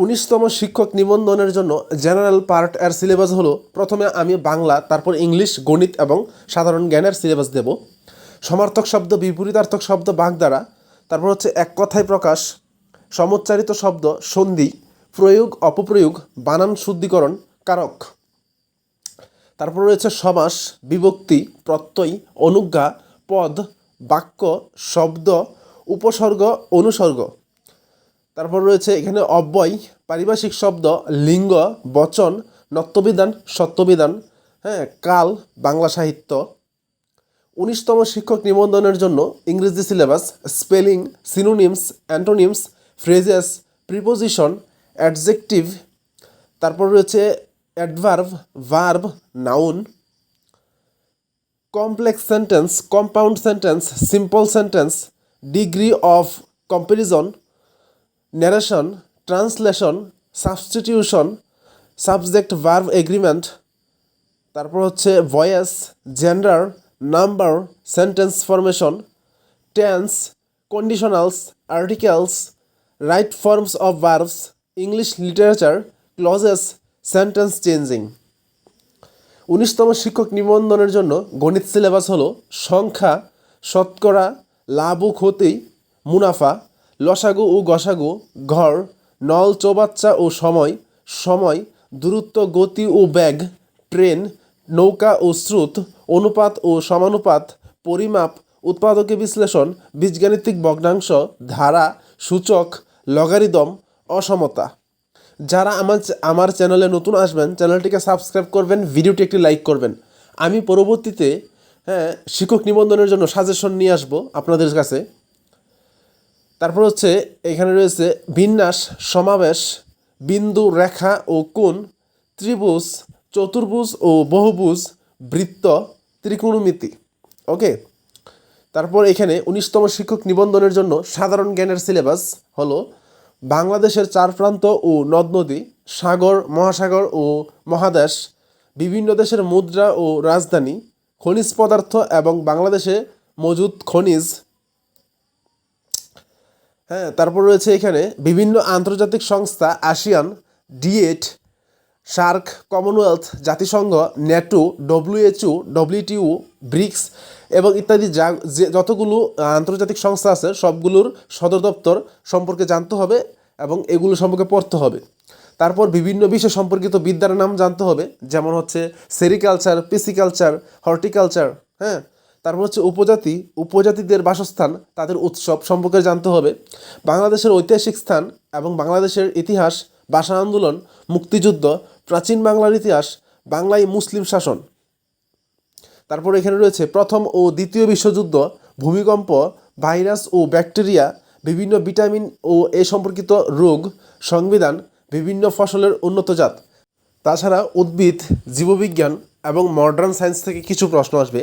19তম শিক্ষক নিবন্ধনের জন্য জেনারেল পার্ট এর সিলেবাস হলো, প্রথমে আমি বাংলা, তারপর ইংলিশ, গণিত এবং সাধারণ জ্ঞানের সিলেবাস দেব। সমার্থক শব্দ, বিপরীতার্থক শব্দ, বাগধারা, তারপর হচ্ছে এক কথায় প্রকাশ, সমুচ্চারিত শব্দ, সন্ধি, প্রয়োগ, অপপ্রয়োগ, বানান শুদ্ধিকরণ, কারক। তারপর রয়েছে সমাস, বিভক্তি, প্রত্যয়, অনুজ্ঞা, পদ, বাক্য, শব্দ, উপসর্গ, অনুসর্গ। তারপর রয়েছে এখানে অব্যয়, পারিভাষিক শব্দ, লিঙ্গ, বচন, নত্যবিধান, সত্যবিধান, কাল, বাংলা সাহিত্য। 19তম শিক্ষক নিবন্ধনের জন্য ইংরেজি syllabus, spelling, synonyms, antonyms, phrases, preposition, adjective. তারপর রয়েছে adverb, verb, noun, complex sentence, compound sentence, simple sentence, degree of comparison, narration, translation, substitution, subject verb agreement. তারপর হচ্ছে voice, gender, number, sentence formation, tense, conditionals, articles, right forms of verbs, English literature, clauses, sentence changing. 19তম শিক্ষক নিবন্ধনের জন্য গণিত syllabus হলো সংখ্যা, শতকরা, লাভ ও ক্ষতি, মুনাফা, লসাগু ও গসাগু, ঘর, নল চৌবাচ্চা ও সময়, সময়, দূরত্ব, গতি ও বেগ, ট্রেন, নৌকা ও স্রোত, অনুপাত ও সমানুপাত, পরিমাপ, উৎপাদকে বিশ্লেষণ, বীজগাণিতিক ভগ্নাংশ, ধারা, সূচক, লগারিদম, অসমতা। যারা আমার চ্যানেলে নতুন আসবেন, চ্যানেলটিকে সাবস্ক্রাইব করবেন, ভিডিওটি একটি লাইক করবেন। আমি পরবর্তীতে শিক্ষক নিবন্ধনের জন্য সাজেশন নিয়ে আসবো আপনাদের কাছে। তারপর হচ্ছে এখানে রয়েছে বিন্যাস, সমাবেশ, বিন্দু, রেখা ও কোণ, ত্রিভুজ, চতুর্ভুজ ও বহুভুজ, বৃত্ত, ত্রিকোণমিতি। ওকে। তারপর এখানে 19তম শিক্ষক নিবন্ধনের জন্য সাধারণ জ্ঞানের সিলেবাস হলো বাংলাদেশের চার প্রান্ত ও নদ নদী, সাগর, মহাসাগর ও মহাদেশ, বিভিন্ন দেশের মুদ্রা ও রাজধানী, খনিজ পদার্থ এবং বাংলাদেশে মজুদ খনিজ। তারপর রয়েছে এখানে বিভিন্ন আন্তর্জাতিক সংস্থা, আসিয়ান, ডিএট, সার্ক, কমনওয়েলথ, জাতিসংঘ, ন্যাটো, ডব্লিউএইচও, ডব্লিউটিও, ব্রিক্স এবং ইত্যাদি যতগুলো আন্তর্জাতিক সংস্থা আছে সবগুলোর সদর দপ্তর সম্পর্কে জানতে হবে এবং এগুলো সম্পর্কে পড়তে হবে। তারপর বিভিন্ন বিষয় সম্পর্কিত বিদ্যার নাম জানতে হবে, যেমন হচ্ছে সেরিকালচার, পিসিকালচার, হর্টিকালচার। তারপর হচ্ছে উপজাতিদের বাসস্থান, তাদের উৎসব সম্পর্কে জানতে হবে, বাংলাদেশের ঐতিহাসিক স্থান এবং বাংলাদেশের ইতিহাস, ভাষা আন্দোলন, মুক্তিযুদ্ধ, প্রাচীন বাংলার ইতিহাস, বাংলায় মুসলিম শাসন। তারপর এখানে রয়েছে প্রথম ও দ্বিতীয় বিশ্বযুদ্ধ, ভূমিকম্প, ভাইরাস ও ব্যাকটেরিয়া, বিভিন্ন ভিটামিন ও এ সম্পর্কিত রোগ, সংবিধান, বিভিন্ন ফসলের উন্নত জাত। তাছাড়া উদ্ভিদ, জীববিজ্ঞান এবং মডার্ন সায়েন্স থেকে কিছু প্রশ্ন আসবে।